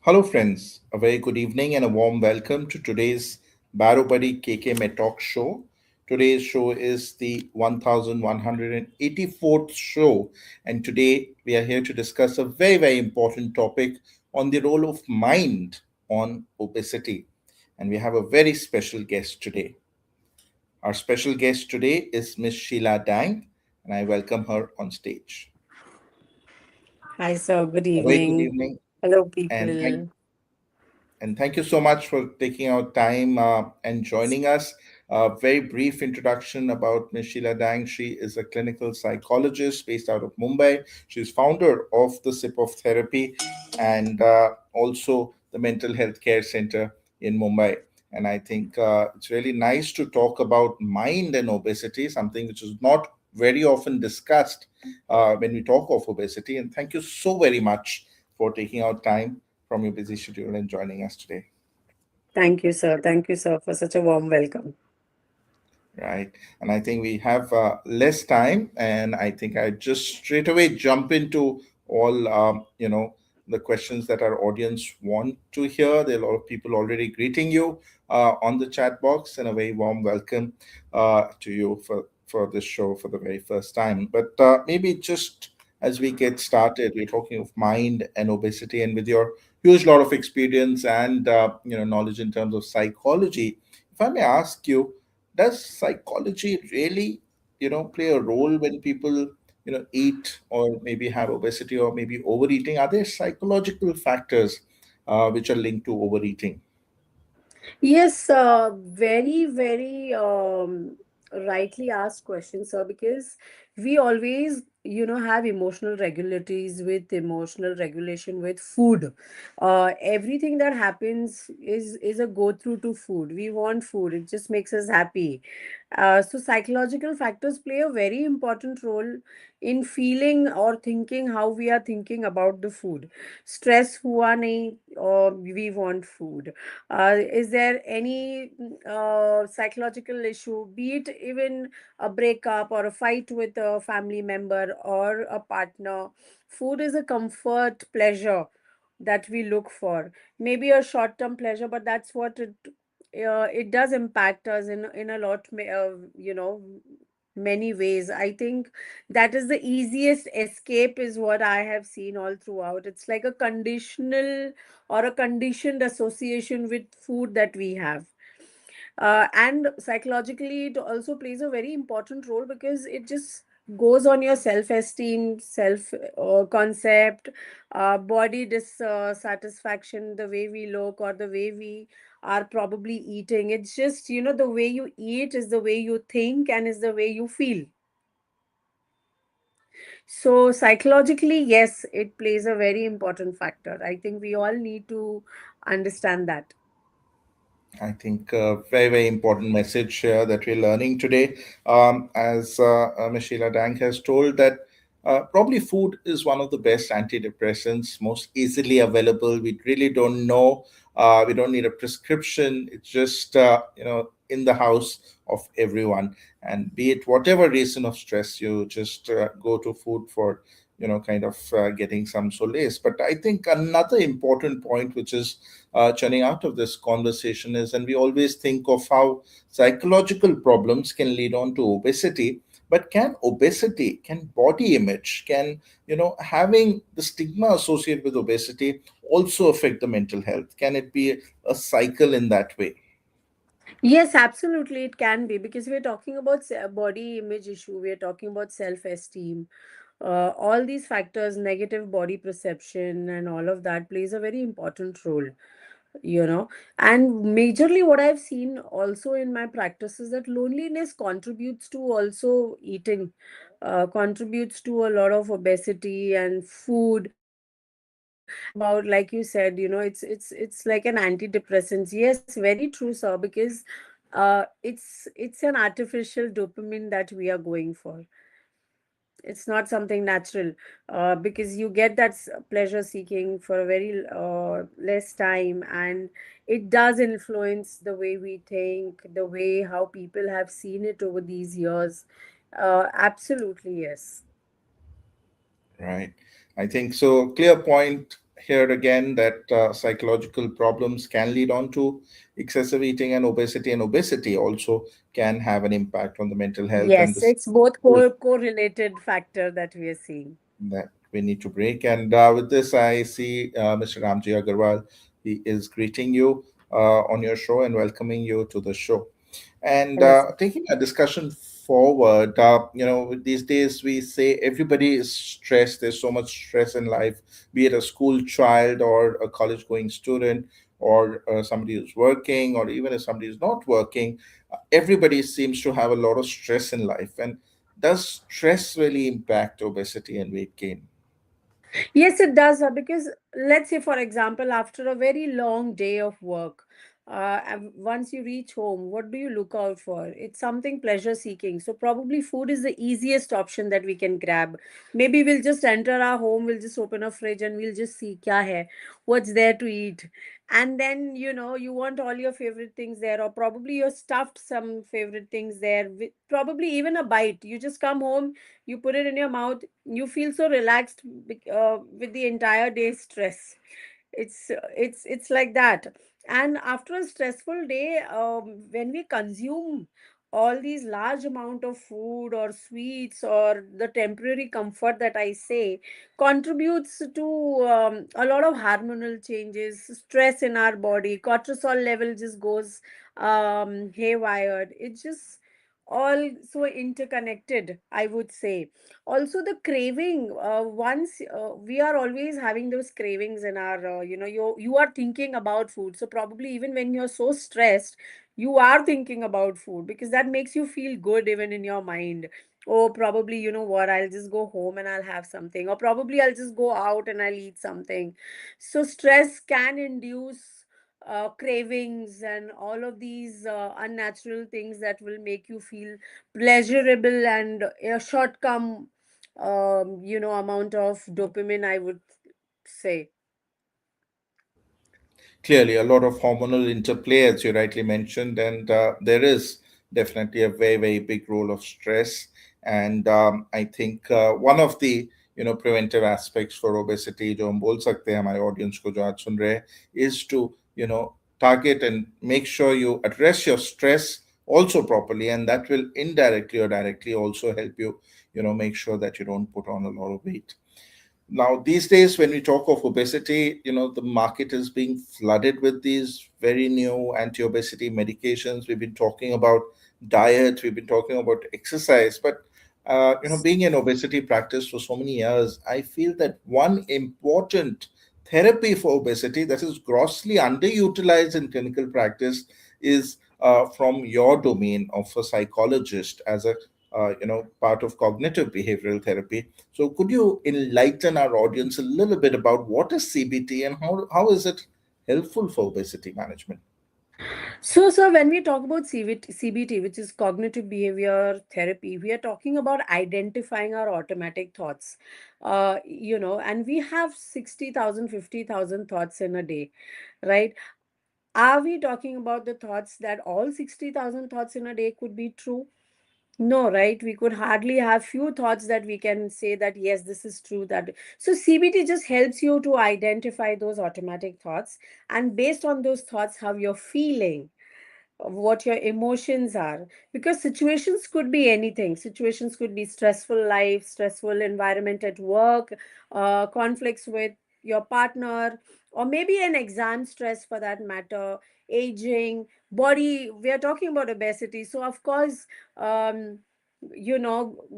Hello, friends. A very good evening and a warm welcome to today's Barobadi KK Met Talk show. Today's show is the 1184th show, and today we are here to discuss a very, very important topic on the role of mind on obesity. And we have a very special guest today. Our special guest today is Miss Sheila Dang, and I welcome her on stage. Hi, sir. Good A very good evening. evening, Hello, and thank people. And thank you so much for taking out time and joining us. A very brief introduction about Ms. Sheila Dang. She is a clinical psychologist based out of Mumbai. She's founder of the SIP of Therapy and also the Mental Health Care Center in Mumbai. And I think it's really nice to talk about mind and obesity, something which is not very often discussed when we talk of obesity. And thank you so very much for taking out time from your busy schedule and joining us today. Thank you, sir. Thank you, sir, for such a warm welcome. Right. And I think we have less time, and I think I just straight away jump into all, the questions that our audience want to hear. There are a lot of people already greeting you on the chat box, and a very warm welcome to you for this show for the very first time. But maybe just as we get started, we're talking of mind and obesity, and with your huge lot of experience and knowledge in terms of psychology, if I may ask you, does psychology really play a role when people eat or maybe have obesity or maybe overeating? Are there psychological factors which are linked to overeating? Yes, very, very rightly asked question, sir, because we always, have emotional regulators with emotional regulation with food. Everything that happens is a go through to food. We want food. It just makes us happy. So psychological factors play a very important role in feeling or thinking how we are thinking about the food. Stress हुआ नहीं or we want food. Is there any psychological issue, be it even a breakup or a fight with a family member or a partner? Food is a comfort pleasure that we look for. Maybe a short term pleasure, but that's what it does impact us in a lot, many ways. I think that is the easiest escape, is what I have seen all throughout. It's like a conditional or a conditioned association with food that we have. And psychologically, it also plays a very important role because it just goes on your self esteem, self concept, body dissatisfaction, the way we look or the way we are probably eating. It's just, the way you eat is the way you think and is the way you feel. So psychologically, yes, it plays a very important factor. I think we all need to understand that. I think a very, very important message here that we're learning today. As Ms. Sheila Dank has told, that probably food is one of the best antidepressants, most easily available. We really don't know. We don't need a prescription. It's just, in the house of everyone. And be it whatever reason of stress, you just go to food for, kind of getting some solace. But I think another important point, which is churning out of this conversation is, and we always think of how psychological problems can lead on to obesity, but can obesity, can body image, can, having the stigma associated with obesity also affect the mental health? Can it be a cycle in that way? Yes, absolutely, it can be, because we're talking about body image issue, we're talking about self-esteem. All these factors, negative body perception, and all of that plays a very important role, you know. And majorly, what I've seen also in my practice is that loneliness contributes to also eating, contributes to a lot of obesity and food. About, like you said, it's like an antidepressant. Yes, very true, sir, because it's an artificial dopamine that we are going for. It's not something natural, because you get that pleasure seeking for a very less time, and it does influence the way we think, the way how people have seen it over these years. Absolutely, yes. Right. I think so. Clear point. here again that psychological problems can lead on to excessive eating and obesity also can have an impact on the mental health, and Yes, this it's both correlated factor that we are seeing. that we need to break. And with this, I see Mr. Ramji Agarwal. He is greeting you on your show and welcoming you to the show. And Yes. taking a discussion forward, these days we say everybody is stressed. There's so much stress in life, be it a school child or a college going student or somebody who's working, or even if somebody is not working, everybody seems to have a lot of stress in life. And does stress really impact obesity and weight gain? Yes, it does, because let's say, for example, after a very long day of work, and once you reach home, what do you look out for? It's something pleasure seeking. So probably food is the easiest option that we can grab. Maybe we'll just enter our home, we'll just open a fridge and we'll just see kya hai, what's there to eat. And then, you want all your favorite things there, or probably you're stuffed some favorite things there, with probably even a bite. You just come home, you put it in your mouth, you feel so relaxed with the entire day's stress. It's like that. And after a stressful day, when we consume all these large amount of food or sweets, or the temporary comfort that I say contributes to a lot of hormonal changes, stress in our body, cortisol level just goes haywire. It's just all so interconnected, I would say. Also the craving, once we are always having those cravings in our you are thinking about food, so probably even when you're so stressed, you are thinking about food, because that makes you feel good even in your mind. Oh, probably, you know what, I'll just go home and I'll have something, or probably I'll just go out and I'll eat something. So stress can induce cravings and all of these unnatural things that will make you feel pleasurable, and a short-term amount of dopamine, I would say. Clearly, a lot of hormonal interplay, as you rightly mentioned, and there is definitely a very, very big role of stress. And I think one of the preventive aspects for obesity, जो हम बोल सकते हैं हमारे audience को जो आज सुन रहे हैं, is to target and make sure you address your stress also properly, and that will indirectly or directly also help you make sure that you don't put on a lot of weight. Now these days when we talk of obesity, the market is being flooded with these very new anti-obesity medications. We've been talking about diet, we've been talking about exercise, but being in obesity practice for so many years, I feel that one important therapy for obesity that is grossly underutilized in clinical practice is from your domain of a psychologist, as a part of cognitive behavioral therapy. So, could you enlighten our audience a little bit about what is CBT and how is it helpful for obesity management? So, when we talk about CBT, which is cognitive behavior therapy, we are talking about identifying our automatic thoughts. And we have 60,000, 50,000 thoughts in a day, right? Are we talking about the thoughts that all 60,000 thoughts in a day could be true? No, right? We could hardly have few thoughts that we can say that yes, this is true. That so CBT just helps you to identify those automatic thoughts, and based on those thoughts, how you're feeling, what your emotions are, because situations could be anything. Situations could be stressful life, stressful environment at work, conflicts with your partner, or maybe an exam stress for that matter, aging, body. We are talking about obesity, so of course, um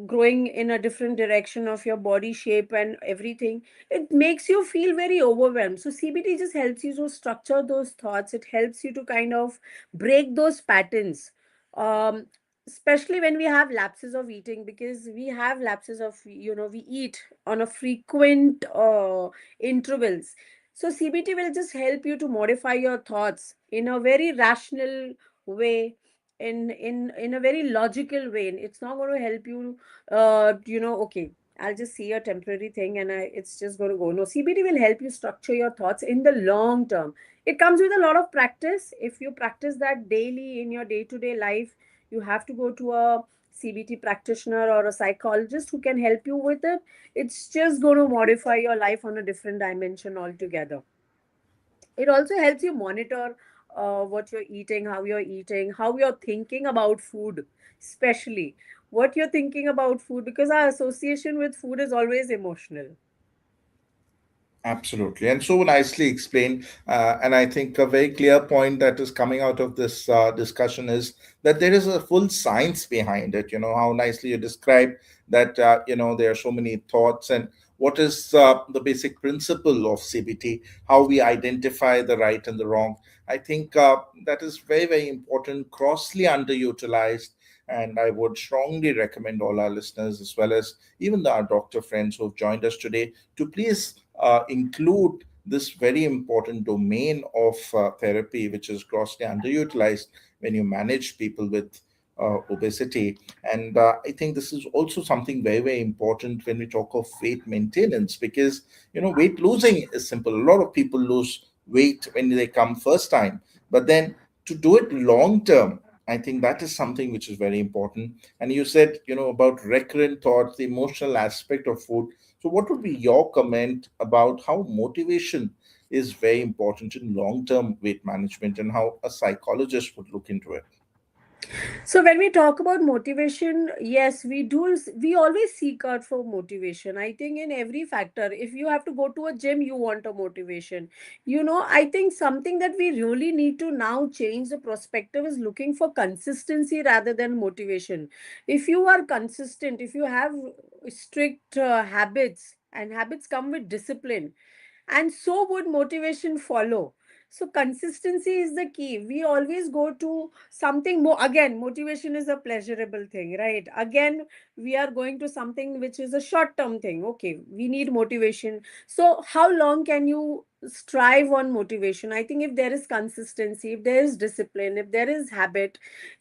growing in a different direction of your body shape and everything, it makes you feel very overwhelmed. So CBT just helps you to structure those thoughts. It helps you to kind of break those patterns, um, especially when we have lapses of eating, because we have lapses of, we eat on a frequent intervals. So CBT will just help you to modify your thoughts in a very rational way, in a very logical way. And it's not going to help you okay, I'll just see a temporary thing and it's just going to go. No, CBT will help you structure your thoughts in the long term. It comes with a lot of practice. If you practice that daily in your day to day life, you have to go to a CBT practitioner or a psychologist who can help you with it. It's just going to modify your life on a different dimension altogether. It also helps you monitor what you're eating, how you're thinking about food, especially what you're thinking about food, because our association with food is always emotional. Absolutely, and so nicely explained. And I think a very clear point that is coming out of this discussion is that there is a full science behind it. You know, how nicely you describe that, there are so many thoughts, and what is the basic principle of CBT, how we identify the right and the wrong. I think that is very, very important, grossly underutilized. And I would strongly recommend all our listeners, as well as even our doctor friends who have joined us today, to please include this very important domain of therapy, which is grossly underutilized when you manage people with obesity. And I think this is also something very, very important when we talk of weight maintenance, because, weight losing is simple. A lot of people lose weight when they come first time, but then to do it long term, I think that is something which is very important. And you said, about recurrent thoughts, the emotional aspect of food. So, what would be your comment about how motivation is very important in long term weight management, and how a psychologist would look into it? So when we talk about motivation, yes, we always seek out for motivation. I think in every factor, if you have to go to a gym, you want a motivation. I think something that we really need to now change the perspective is looking for consistency rather than motivation. If you are consistent, if you have strict habits, and habits come with discipline, and so would motivation follow. So consistency is the key. We always go to something more. Again, motivation is a pleasurable thing, right? Again, we are going to something which is a short term thing. Okay, we need motivation. So how long can you strive on motivation? I think if there is consistency, if there is discipline, if there is habit,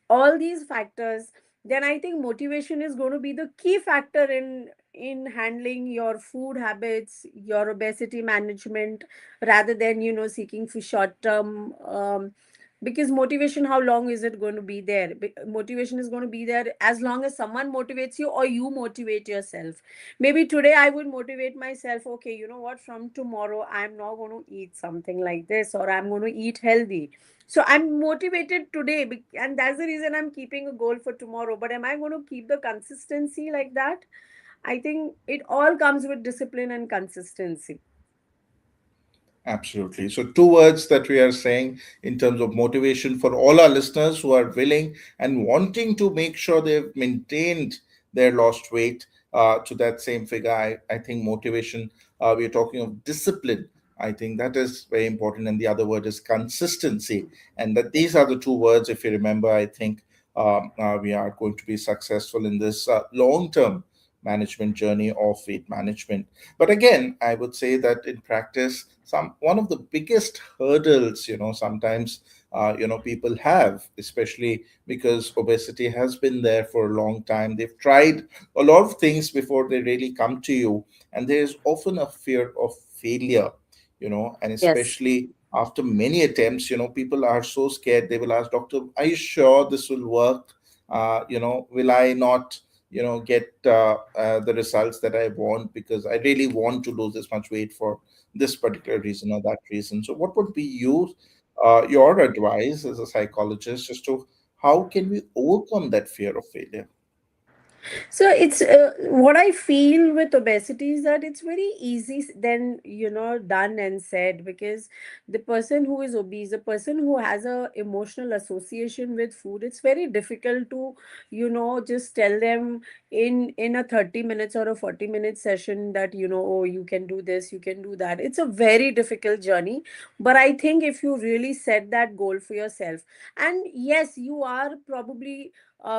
all these factors, then I think motivation is going to be the key factor in handling your food habits, your obesity management, rather than seeking for short term. Because motivation, how long is it going to be there? Motivation is going to be there as long as someone motivates you or you motivate yourself. Maybe today I would motivate myself, okay, you know what, from tomorrow I'm not going to eat something like this, or I'm going to eat healthy. So I'm motivated today, and that's the reason I'm keeping a goal for tomorrow. But am I going to keep the consistency like that? I think it all comes with discipline and consistency. Absolutely. So, two words that we are saying in terms of motivation for all our listeners who are willing and wanting to make sure they've maintained their lost weight to that same figure. I think motivation, we're talking of discipline. I think that is very important. And the other word is consistency. And that these are the two words, if you remember, I think we are going to be successful in this long term management journey of weight management. But again, I would say that in practice, some one of the biggest hurdles, sometimes people have, especially because obesity has been there for a long time. They've tried a lot of things before they really come to you, and there is often a fear of failure, and Yes. especially after many attempts, people are so scared. They will ask, doctor, are you sure this will work? Will I not get the results that I want, because I really want to lose this much weight for this particular reason or that reason. So what would be your advice as a psychologist as to how can we overcome that fear of failure? So it's what I feel with obesity is that it's very easy then done and said, because the person who is obese, the person who has a emotional association with food, it's very difficult to just tell them in a 30 minutes or a 40-minute session that oh, you can do this, you can do that. It's a very difficult journey. But I think if you really set that goal for yourself, and yes, you are probably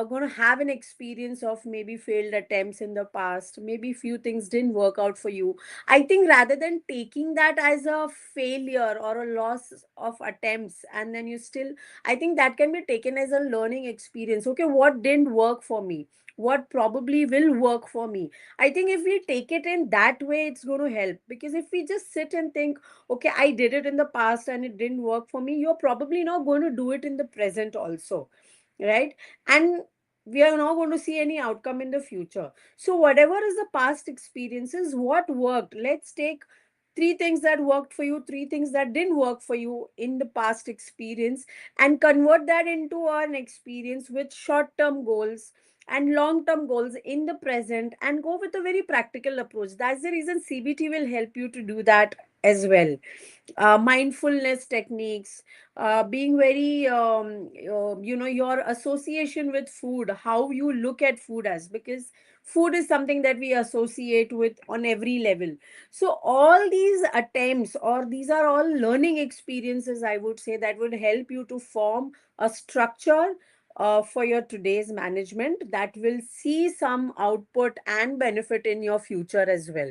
going to have an experience of maybe failed attempts in the past, maybe few things didn't work out for you. I think rather than taking that as a failure or a loss of attempts, and then you still, I think that can be taken as a learning experience. Okay, what didn't work for me, what probably will work for me. I think if we take it in that way, it's going to help. Because if we just sit and think, okay, I did it in the past and it didn't work for me, you're probably not going to do it in the present also, right? And we are not going to see any outcome in the future. So whatever is the past experiences, what worked, let's take three things that worked for you, three things that didn't work for you in the past experience, and convert that into an experience with short term goals and long term goals in the present, and go with a very practical approach. That's the reason CBT will help you to do that as well. Mindfulness techniques, being very your association with food, how you look at food as, because food is something that we associate with on every level. So all these attempts, or these are all learning experiences, I would say, that would help you to form a structure for your today's management that will see some output and benefit in your future as well.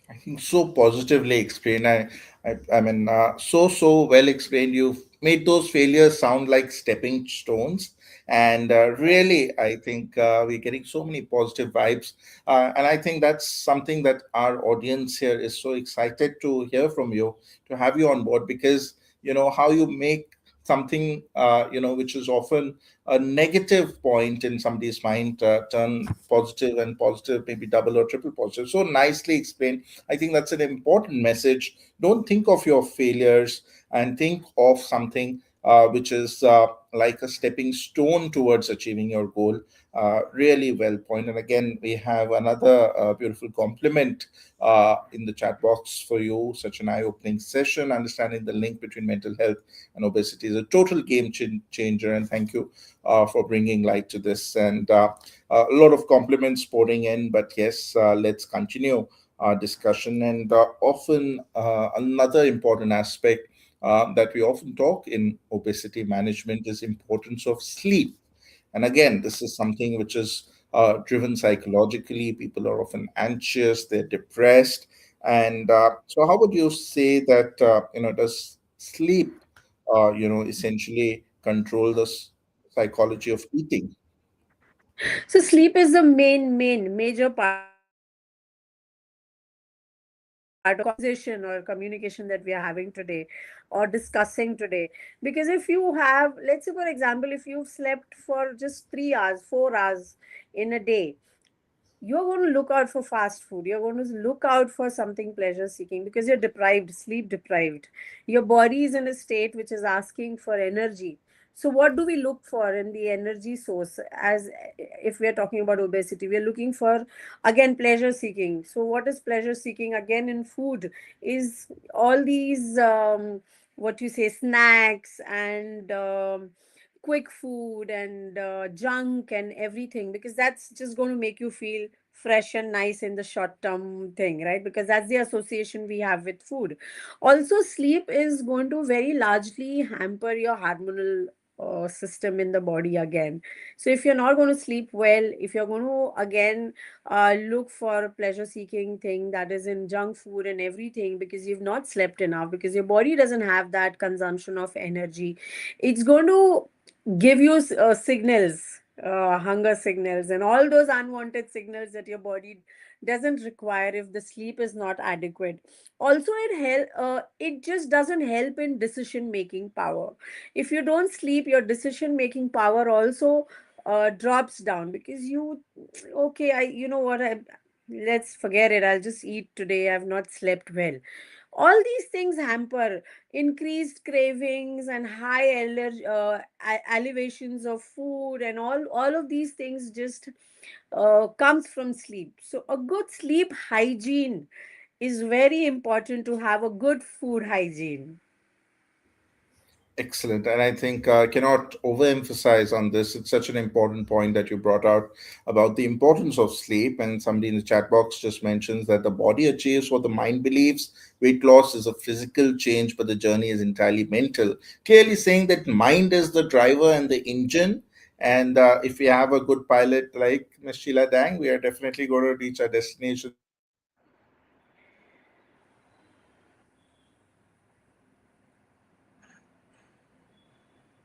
I think so positively explained. I mean, so well explained. You've made those failures sound like stepping stones, and really, I think we're getting so many positive vibes, and I think that's something that our audience here is so excited to hear from you, to have you on board, because how you make something which is often a negative point in somebody's mind turn positive, and positive maybe double or triple positive. So nicely explained. I think that's an important message. Don't think of your failures, and think of something which is like a stepping stone towards achieving your goal. Really well point. And again, we have another beautiful compliment in the chat box for you. Such an eye opening session. Understanding the link between mental health and obesity is a total game changer. And thank you for bringing light to this. And a lot of compliments pouring in. But yes, let's continue discussion. And often another important aspect that we often talk in obesity management is importance of sleep. And again, this is something which is driven psychologically. People are often anxious, they're depressed. And so how would you say that does sleep essentially control the psychology of eating? So sleep is the main major part of conversation or communication that we are having today or discussing today. Because if you have, let's say for example, if you've slept for just 3 hours, 4 hours in a day, you're going to look out for fast food. You're going to look out for something pleasure seeking because you're deprived, sleep deprived. Your body is in a state which is asking for energy. So what do we look for in the energy source? As if we are talking about obesity, we are looking for, again, pleasure seeking. So what is pleasure seeking? Again, in food is all these what you say, snacks and quick food and junk and everything, because that's just going to make you feel fresh and nice in the short term thing, right? Because that's the association we have with food. Also, sleep is going to very largely hamper your hormonal system in the body again. So if you're not going to sleep well, if you're going to again look for a pleasure seeking thing that is in junk food and everything, because you've not slept enough, because your body doesn't have that consumption of energy, it's going to give you signals, hunger signals, and all those unwanted signals that your body doesn't require if the sleep is not adequate. Also, it just doesn't help in decision making power. If you don't sleep, your decision making power also drops down, because you, okay, you know what, let's forget it, I'll just eat today, I've not slept well. All these things hamper increased cravings and high elevations of food, and all of these things just comes from sleep. So a good sleep hygiene is very important, to have a good food hygiene. Excellent. And I think cannot overemphasize on this. It's such an important point that you brought out about the importance of sleep. And somebody in the chat box just mentions that the body achieves what the mind believes. Weight loss is a physical change, but the journey is entirely mental. Clearly saying that mind is the driver and the engine. And if we have a good pilot like Ms. Sheila Dang, we are definitely going to reach our destination safely.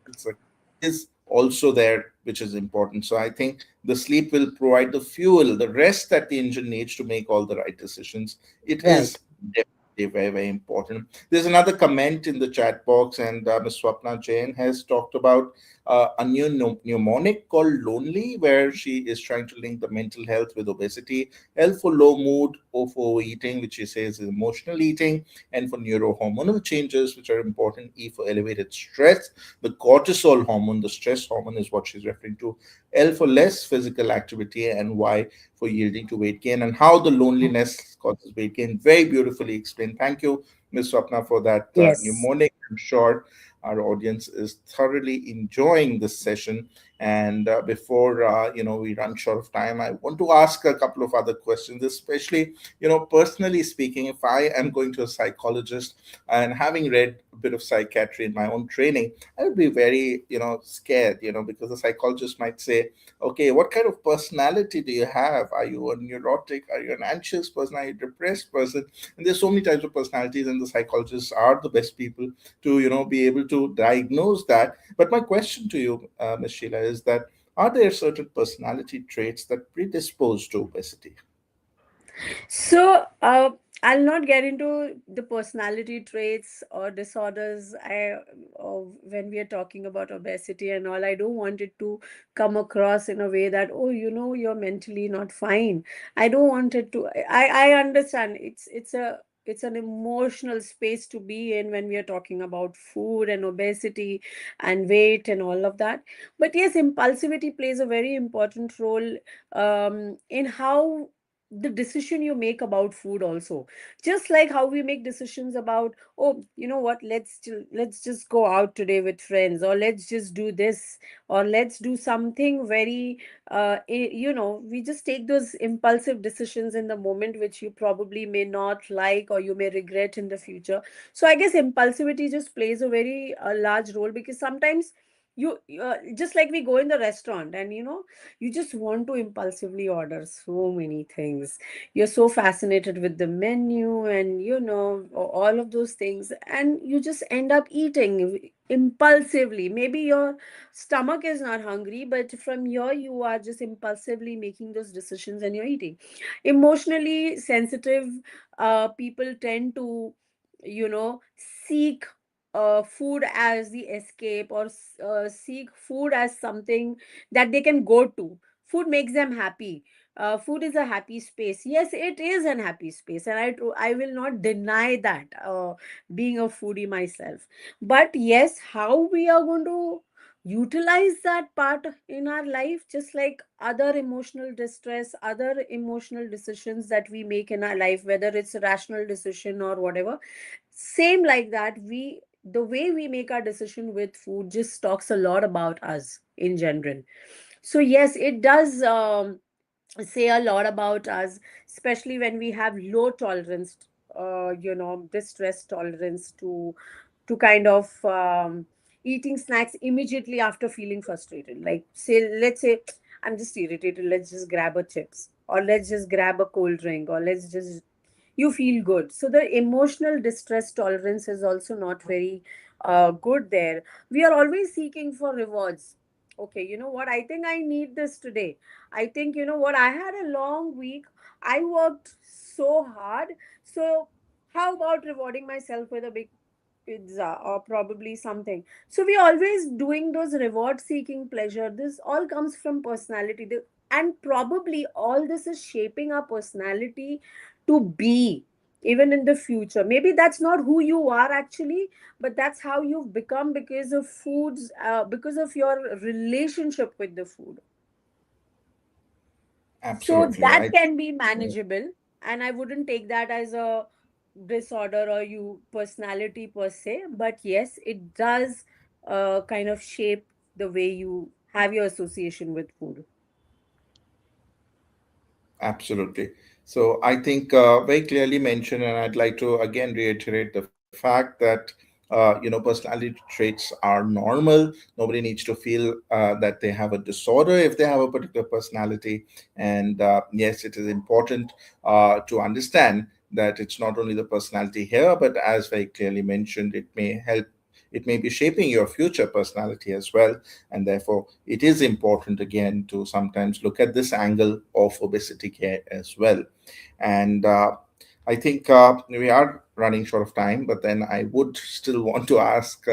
The car is also there, which is important. So I think the sleep will provide the fuel, the rest that the engine needs to make all the right decisions. It Right. is definitely. very, very important. There's another comment in the chat box, and Ms. Swapna Jain has talked about a new mnemonic called Lonely, where she is trying to link the mental health with obesity, L for low mood, O for overeating, which she says is emotional eating, and for neurohormonal changes, which are important, E for elevated stress. The cortisol hormone, the stress hormone, is what she's referring to. L for less physical activity, and Y for yielding to weight gain, and how the loneliness causes weight gain. Very beautifully explained. Thank you, Ms. Swapna, for that Yes. mnemonic. I'm sure our audience is thoroughly enjoying this session. And before we run short of time, I want to ask a couple of other questions, especially, personally speaking, if I am going to a psychologist and having read a bit of psychiatry in my own training, I would be very, scared, because the psychologist might say, okay, what kind of personality do you have? Are you a neurotic? Are you an anxious person? Are you a depressed person? And there's so many types of personalities, and the psychologists are the best people to, be able to diagnose that. But my question to you, Ms. Sheila, is that are there certain personality traits that predispose to obesity? So, I'll not get into the personality traits or disorders. When we are talking about obesity and all, I don't want it to come across in a way that, oh, you're mentally not fine. I don't want it to. I understand it's an emotional space to be in when we are talking about food and obesity and weight and all of that. But yes, impulsivity plays a very important role in how the decision you make about food also, just like how we make decisions about, oh, you know what, let's just go out today with friends, or let's just do this, or let's do something very we just take those impulsive decisions in the moment, which you probably may not like or you may regret in the future. So I guess impulsivity just plays a very large role, because sometimes you just like we go in the restaurant and you just want to impulsively order so many things. You're so fascinated with the menu and all of those things, and you just end up eating impulsively. Maybe your stomach is not hungry, but from here you are just impulsively making those decisions and you're eating. Emotionally sensitive people tend to seek food as the escape, or seek food as something that they can go to. Food makes them happy. Food is a happy space. Yes, it is an happy space, and I will not deny that, being a foodie myself. But yes, how we are going to utilize that part in our life, just like other emotional distress, other emotional decisions that we make in our life, whether it's a rational decision or whatever, same like that, the way we make our decision with food just talks a lot about us in general. So yes, it does say a lot about us, especially when we have low tolerance, distress tolerance to kind of eating snacks immediately after feeling frustrated. Like, let's say I'm just irritated, let's just grab a chips, or let's just grab a cold drink, or let's just, you feel good. So the emotional distress tolerance is also not very good there. We are always seeking for rewards. Okay, you know what? I think I need this today. I think, you know what? I had a long week. I worked so hard. So, how about rewarding myself with a big pizza or probably something? So, we always doing those reward seeking pleasure. This all comes from personality. And probably all this is shaping our personality to be even in the future. Maybe that's not who you are actually, but that's how you've become because of foods, because of your relationship with the food. So Absolutely. that can be manageable, and I wouldn't take that as a disorder or you personality per se, but yes, it does kind of shape the way you have your association with food. Absolutely. So I think very clearly mentioned, and I'd like to again reiterate the fact that personality traits are normal. Nobody needs to feel that they have a disorder if they have a particular personality. And yes, it is important to understand that it's not only the personality here, but as very clearly mentioned, it may help. It may be shaping your future personality as well, and therefore it is important again to sometimes look at this angle of obesity care as well. And I think we are running short of time, but then I would still want to ask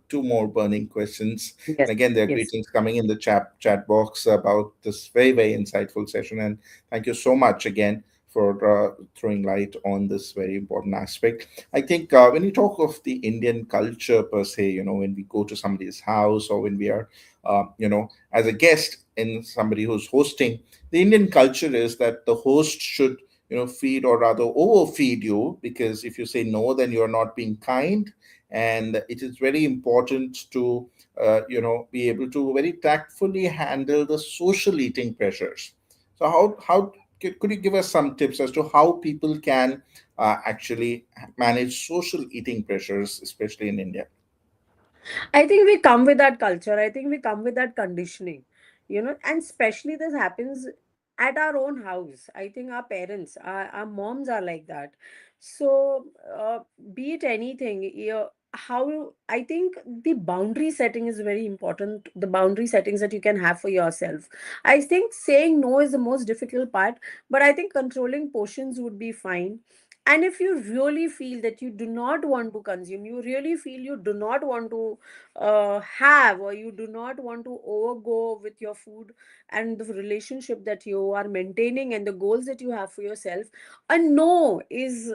two more burning questions. And Yes, again, there are yes. greetings coming in the chat box about this very insightful session. And thank you so much again for throwing light on this very important aspect. I think when you talk of the Indian culture per se, when we go to somebody's house or when we are, as a guest in somebody who's hosting, the Indian culture is that the host should feed or rather overfeed you, because if you say no, then you're not being kind. And it is very important to be able to very tactfully handle the social eating pressures. So how could you give us some tips as to how people can actually manage social eating pressures, especially in India? I think we come with that culture. I think we come with that conditioning, and especially this happens at our own house. I think our parents, our moms are like that. So, be it anything, how I think the boundary setting is very important. The boundary settings that you can have for yourself. I think saying no is the most difficult part, but I think controlling portions would be fine. And if you really feel that you do not want to consume, you really feel you do not want to have, or you do not want to overgo with your food and the relationship that you are maintaining and the goals that you have for yourself, a no is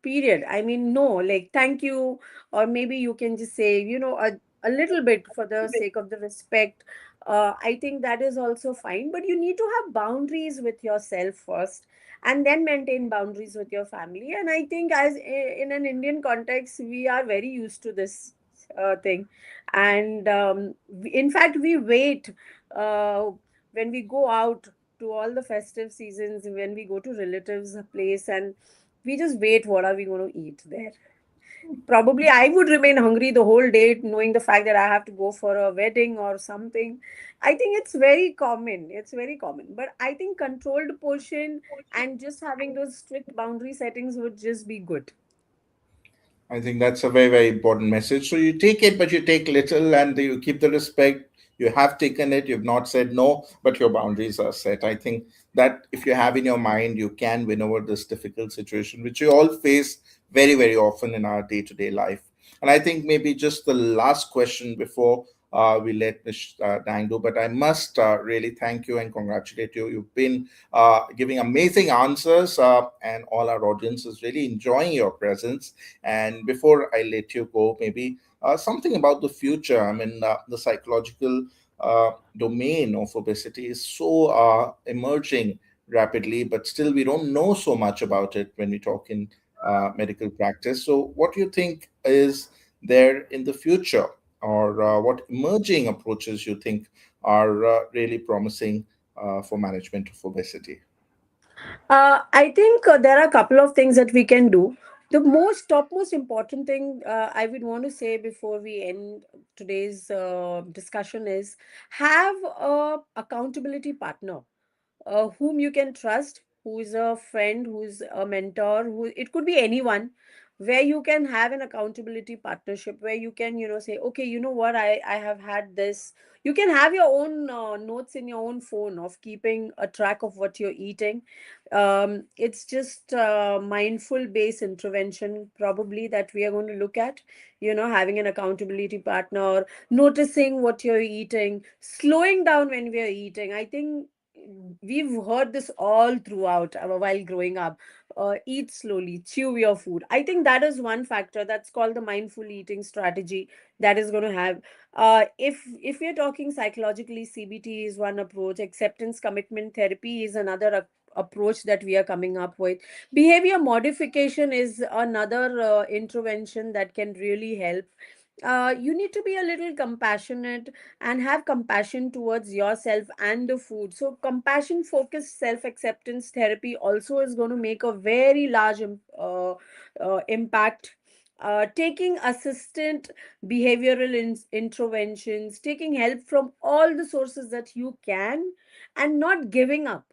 period. I mean, no, like thank you, or maybe you can just say, a little bit for the sake of the respect. I think that is also fine, but you need to have boundaries with yourself first, and then maintain boundaries with your family. And I think, in an Indian context, we are very used to this thing. And in fact, we wait uh, when we go out to all the festive seasons, when we go to relatives place, and we just wait what are we going to eat there. Probably I would remain hungry the whole day, knowing the fact that I have to go for a wedding or something. I think it's very common. It's very common. But I think controlled portion and just having those strict boundary settings would just be good. I think that's a very important message. So you take it, but you take little and you keep the respect. You have taken it, you've not said no, but your boundaries are set. I think that if you have in your mind, you can win over this difficult situation, which we all face very often in our day to day life. And I think maybe just the last question before we let Ms. Dang do, but I must really thank you and congratulate you. You've been giving amazing answers, and all our audience is really enjoying your presence. And before I let you go, maybe something about the future. I mean, the psychological domain of obesity is so emerging rapidly, but still we don't know so much about it when we talk in medical practice. So, what do you think is there in the future, or what emerging approaches you think are really promising for management of obesity? I think there are a couple of things that we can do. The topmost important thing I would want to say before we end today's discussion is have a accountability partner whom you can trust, who is a friend, who is a mentor, who it could be anyone, where you can have an accountability partnership, where you can, say, okay, you know what, I have had this. You can have your own notes in your own phone of keeping a track of what you're eating. It's just mindful based intervention probably that we are going to look at, having an accountability partner, noticing what you're eating, slowing down when we are eating. I think we've heard this all throughout while growing up. Eat slowly, chew your food. I think that is one factor that's called the mindful eating strategy that is going to have. If we're talking psychologically, CBT is one approach. Acceptance commitment therapy is another approach that we are coming up with. Behavior modification is another intervention that can really help. You need to be a little compassionate and have compassion towards yourself and the food. So, compassion focused self acceptance therapy also is going to make a very large impact. Taking assistant behavioral interventions, taking help from all the sources that you can, and not giving up,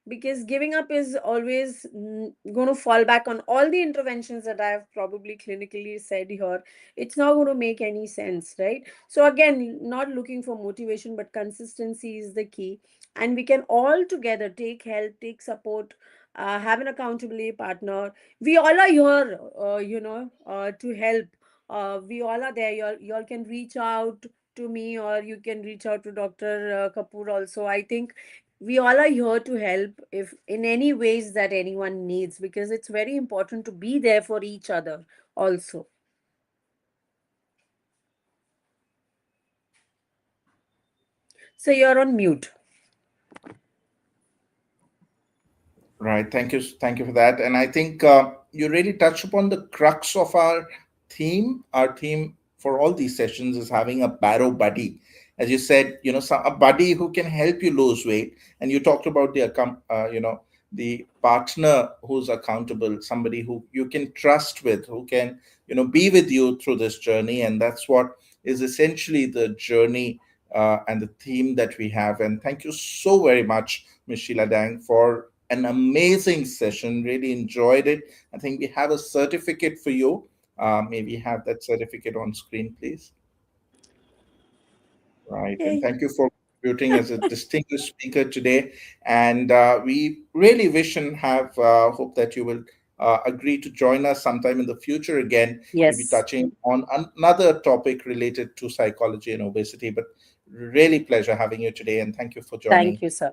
because giving up is always going to fall back on all the interventions that I've probably clinically said here. It's not going to make any sense, right? So again, not looking for motivation, but consistency is the key. And we can all together take help, take support, have an accountability partner. We all are here, to help. We all are there. You all can reach out to me, or you can reach out to Dr. Kapoor also. I think we all are here to help if in any ways that anyone needs, because it's very important to be there for each other also. So you're on mute. Right. Thank you for that. And I think you really touched upon the crux of our theme. Our theme for all these sessions is having a barrow buddy. As you said, a buddy who can help you lose weight. And you talked about the partner who's accountable, somebody who you can trust with, who can, be with you through this journey. And that's what is essentially the journey and the theme that we have. And thank you so very much, Ms. Sheila Dang, for an amazing session. Really enjoyed it. I think we have a certificate for you. Maybe have that certificate on screen, please. Right. And Yay. thank you for contributing as a distinguished speaker today. And we really wish and have hope that you will agree to join us sometime in the future again. We'll be Yes. touching on another topic related to psychology and obesity. But really pleasure having you today. And thank you for Thank joining. you, sir.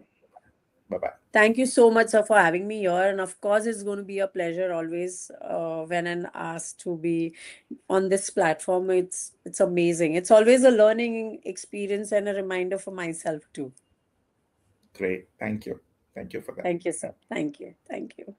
Bye bye. Thank you so much, sir, for having me here. And of course, it's going to be a pleasure always when I'm asked to be on this platform. It's amazing. It's always a learning experience and a reminder for myself too. Great. Thank you. Thank you for that. Thank you, sir. Thank you. Thank you.